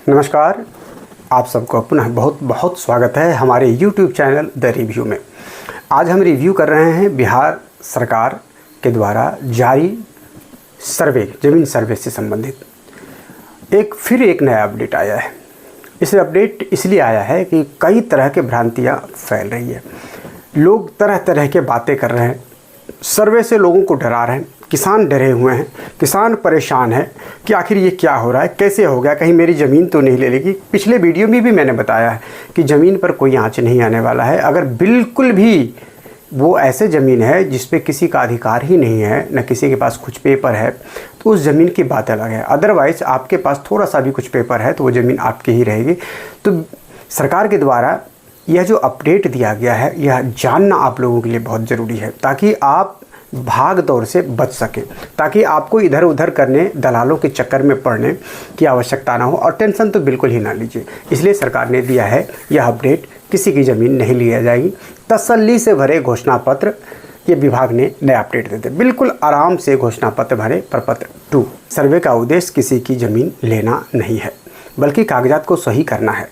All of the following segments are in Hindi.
नमस्कार, आप सबको पुनः बहुत बहुत स्वागत है हमारे YouTube चैनल द रिव्यू में। आज हम रिव्यू कर रहे हैं बिहार सरकार के द्वारा जारी सर्वे, ज़मीन सर्वे से संबंधित फिर एक नया अपडेट आया है। इस अपडेट इसलिए आया है कि कई तरह के भ्रांतियाँ फैल रही है, लोग तरह तरह के बातें कर रहे हैं, सर्वे से लोगों को डरा रहे हैं, किसान डरे हुए हैं, किसान परेशान है कि आखिर ये क्या हो रहा है, कैसे हो गया, कहीं मेरी ज़मीन तो नहीं ले लेगी। पिछले वीडियो में भी मैंने बताया है कि ज़मीन पर कोई आँच नहीं आने वाला है। अगर बिल्कुल भी वो ऐसे ज़मीन है जिस पे किसी का अधिकार ही नहीं है, न किसी के पास कुछ पेपर है, तो उस ज़मीन की बात अलग है। अदरवाइज़ आपके पास थोड़ा सा भी कुछ पेपर है तो वो ज़मीन आपकी ही रहेगी। तो सरकार के द्वारा यह जो अपडेट दिया गया है, यह जानना आप लोगों के लिए बहुत ज़रूरी है, ताकि आप भाग दौड़ से बच सकें, ताकि आपको इधर उधर करने, दलालों के चक्कर में पड़ने की आवश्यकता ना हो, और टेंशन तो बिल्कुल ही ना लीजिए। इसलिए सरकार ने दिया है यह अपडेट, किसी की ज़मीन नहीं लिया जाएगी। तसल्ली से भरे घोषणा पत्र, ये विभाग ने नया अपडेट देते, बिल्कुल आराम से घोषणा पत्र भरे। प्रपत्र 2, सर्वे का उद्देश्य किसी की ज़मीन लेना नहीं है, बल्कि कागजात को सही करना है।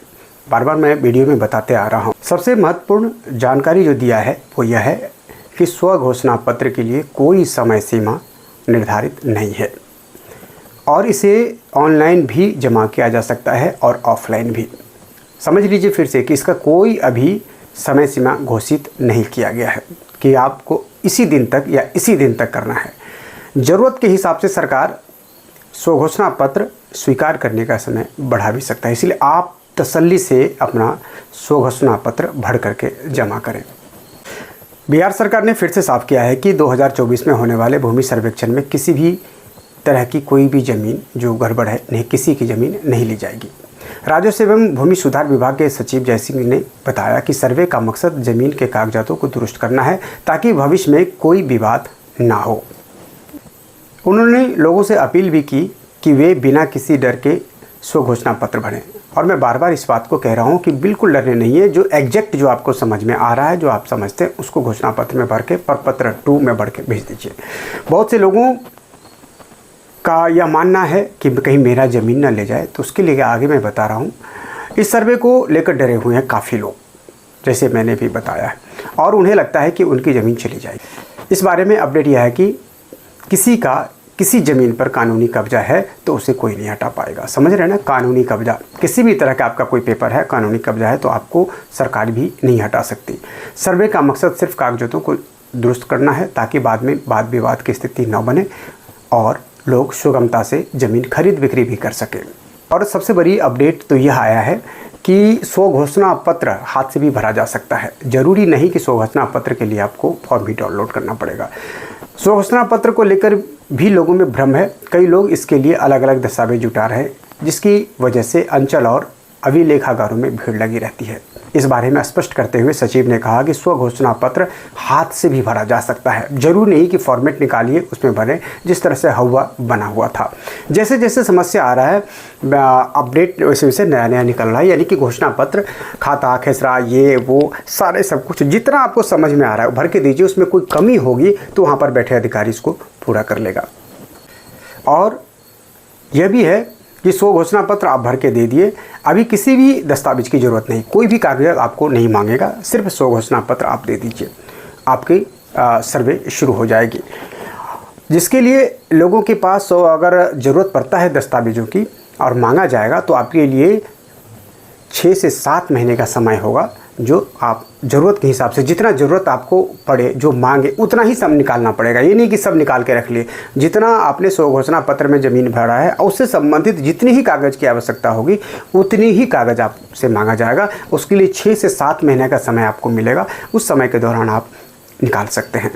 बार बार मैं वीडियो में बताते आ रहा हूँ। सबसे महत्वपूर्ण जानकारी जो दिया है वो यह है कि स्व घोषणा पत्र के लिए कोई समय सीमा निर्धारित नहीं है, और इसे ऑनलाइन भी जमा किया जा सकता है और ऑफलाइन भी। समझ लीजिए फिर से कि इसका कोई अभी समय सीमा घोषित नहीं किया गया है कि आपको इसी दिन तक या इसी दिन तक करना है। ज़रूरत के हिसाब से सरकार स्व घोषणा पत्र स्वीकार करने का समय बढ़ा भी सकता है। इसलिए आप तसल्ली से अपना स्व घोषणा पत्र भर करके जमा करें। बिहार सरकार ने फिर से साफ किया है कि 2024 में होने वाले भूमि सर्वेक्षण में किसी भी तरह की कोई भी ज़मीन जो गड़बड़ है, नहीं, किसी की ज़मीन नहीं ली जाएगी। राजस्व एवं भूमि सुधार विभाग के सचिव जय सिंह ने बताया कि सर्वे का मकसद ज़मीन के कागजातों को दुरुस्त करना है, ताकि भविष्य में कोई विवाद ना हो। उन्होंने लोगों से अपील भी की कि वे बिना किसी डर के स्व घोषणा पत्र भरें, और मैं बार बार इस बात को कह रहा हूँ कि बिल्कुल डरने नहीं है। जो एग्जैक्ट जो आपको समझ में आ रहा है, जो आप समझते हैं, उसको घोषणा पत्र में भर के प्रपत्र 2 में भर के भेज दीजिए। बहुत से लोगों का यह मानना है कि कहीं मेरा ज़मीन ना ले जाए, तो उसके लिए आगे मैं बता रहा हूँ। इस सर्वे को लेकर डरे हुए हैं काफ़ी लोग, जैसे मैंने भी बताया है, और उन्हें लगता है कि उनकी ज़मीन चली जाएगी। इस बारे में अपडेट यह है कि किसी ज़मीन पर कानूनी कब्जा है तो उसे कोई नहीं हटा पाएगा। समझ रहे हैं ना, कानूनी कब्जा, किसी भी तरह का आपका कोई पेपर है, कानूनी कब्जा है, तो आपको सरकार भी नहीं हटा सकती। सर्वे का मकसद सिर्फ कागजातों को दुरुस्त करना है, ताकि बाद में वाद विवाद की स्थिति न बने और लोग सुगमता से ज़मीन खरीद बिक्री भी कर सकें। और सबसे बड़ी अपडेट तो यह आया है कि स्व घोषणा पत्र हाथ से भी भरा जा सकता है। ज़रूरी नहीं कि स्व घोषणा पत्र के लिए आपको फॉर्म भी डाउनलोड करना पड़ेगा। स्व घोषणा पत्र को लेकर भी लोगों में भ्रम है। कई लोग इसके लिए अलग अलग दस्तावेज जुटा रहे हैं, जिसकी वजह से अंचल और अभिलेखागारों में भीड़ लगी रहती है। इस बारे में स्पष्ट करते हुए सचिव ने कहा कि स्व घोषणा पत्र हाथ से भी भरा जा सकता है। जरूरी नहीं कि फॉर्मेट निकालिए उसमें भरें, जिस तरह से हुआ बना हुआ था। जैसे जैसे समस्या आ रहा है, अपडेट वैसे वैसे नया नया निकल रहा है। यानी कि घोषणा पत्र, खाता खेसरा, ये वो सारे सब कुछ जितना आपको समझ में आ रहा है भर के दीजिए। उसमें कोई कमी होगी तो वहाँ पर बैठे अधिकारी इसको पूरा कर लेगा। और यह भी है कि स्व घोषणा पत्र आप भर के दे दिए, अभी किसी भी दस्तावेज की ज़रूरत नहीं, कोई भी कागजात आपको नहीं मांगेगा, सिर्फ स्व घोषणा पत्र आप दे दीजिए, आपकी सर्वे शुरू हो जाएगी। जिसके लिए लोगों के पास अगर ज़रूरत पड़ता है दस्तावेजों की और मांगा जाएगा, तो आपके लिए 6 से 7 महीने का समय होगा, जो आप ज़रूरत के हिसाब से जितना ज़रूरत आपको पड़े, जो मांगे उतना ही सब निकालना पड़ेगा। ये नहीं कि सब निकाल के रख लिए। जितना आपने स्व घोषणा पत्र में ज़मीन भरा है, उससे संबंधित जितनी ही कागज़ की आवश्यकता होगी उतनी ही कागज़ आपसे मांगा जाएगा। उसके लिए 6 से 7 महीने का समय आपको मिलेगा। उस समय के दौरान आप निकाल सकते हैं।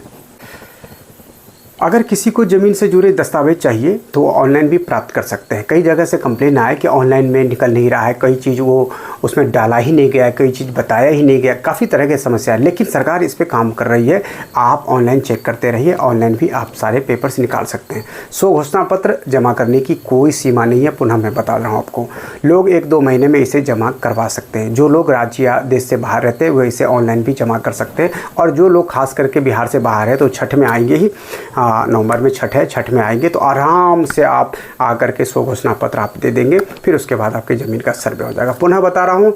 अगर किसी को ज़मीन से जुड़े दस्तावेज चाहिए तो ऑनलाइन भी प्राप्त कर सकते हैं। कई जगह से कंप्लेन आया कि ऑनलाइन में निकल नहीं रहा है, कई चीज़ वो उसमें डाला ही नहीं गया, कोई चीज़ बताया ही नहीं गया, काफ़ी तरह की समस्या है। लेकिन सरकार इस पर काम कर रही है। आप ऑनलाइन चेक करते रहिए, ऑनलाइन भी आप सारे पेपर्स निकाल सकते हैं। स्व घोषणा पत्र जमा करने की कोई सीमा नहीं है। पुनः मैं बता रहा हूँ आपको, लोग 1-2 महीने में इसे जमा करवा सकते हैं। जो लोग राज्य या देश से बाहर रहते हैं वो इसे ऑनलाइन भी जमा कर सकते हैं। और जो लोग खास करके बिहार से बाहर है तो छठ में आएंगे ही, नवंबर में छठ है, छठ में आएंगे तो आराम से आप आकर के स्व घोषणा पत्र आप दे देंगे, फिर उसके बाद आपकी ज़मीन का सर्वे हो जाएगा। पुनः बता रहा हूँ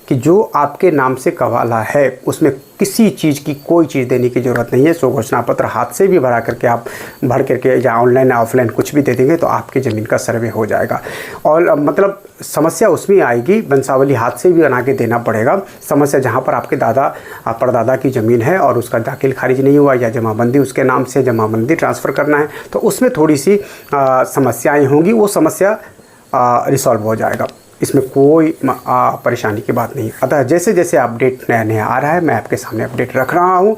कि जो आपके नाम से कवाला है उसमें किसी चीज़ की कोई चीज़ देने की ज़रूरत नहीं है। स्व घोषणा पत्र हाथ से भी भर करके या ऑनलाइन या ऑफलाइन कुछ भी दे देंगे तो आपकी ज़मीन का सर्वे हो जाएगा। और मतलब समस्या उसमें आएगी, वंशावली हाथ से भी बना के देना पड़ेगा। समस्या जहाँ पर आपके दादा परदादा की ज़मीन है और उसका दाखिल खारिज नहीं हुआ या जमाबंदी उसके नाम से जमाबंदी ट्रांसफ़र करना है तो उसमें थोड़ी सी समस्याएँ होंगी। वो समस्या रिसॉल्व हो जाएगा, इसमें कोई परेशानी की बात नहीं। अतः जैसे जैसे अपडेट नया नया आ रहा है मैं आपके सामने अपडेट रख रहा हूँ।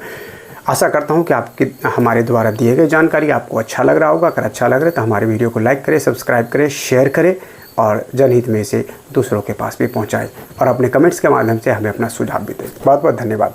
आशा करता हूँ कि आपकी हमारे द्वारा दिए गए जानकारी आपको अच्छा लग रहा होगा। अगर अच्छा लग रहा है तो हमारे वीडियो को लाइक करें, सब्सक्राइब करें, शेयर करें और जनहित में इसे दूसरों के पास भी पहुँचाएँ और अपने कमेंट्स के माध्यम से हमें अपना सुझाव भी दें। बहुत बहुत धन्यवाद।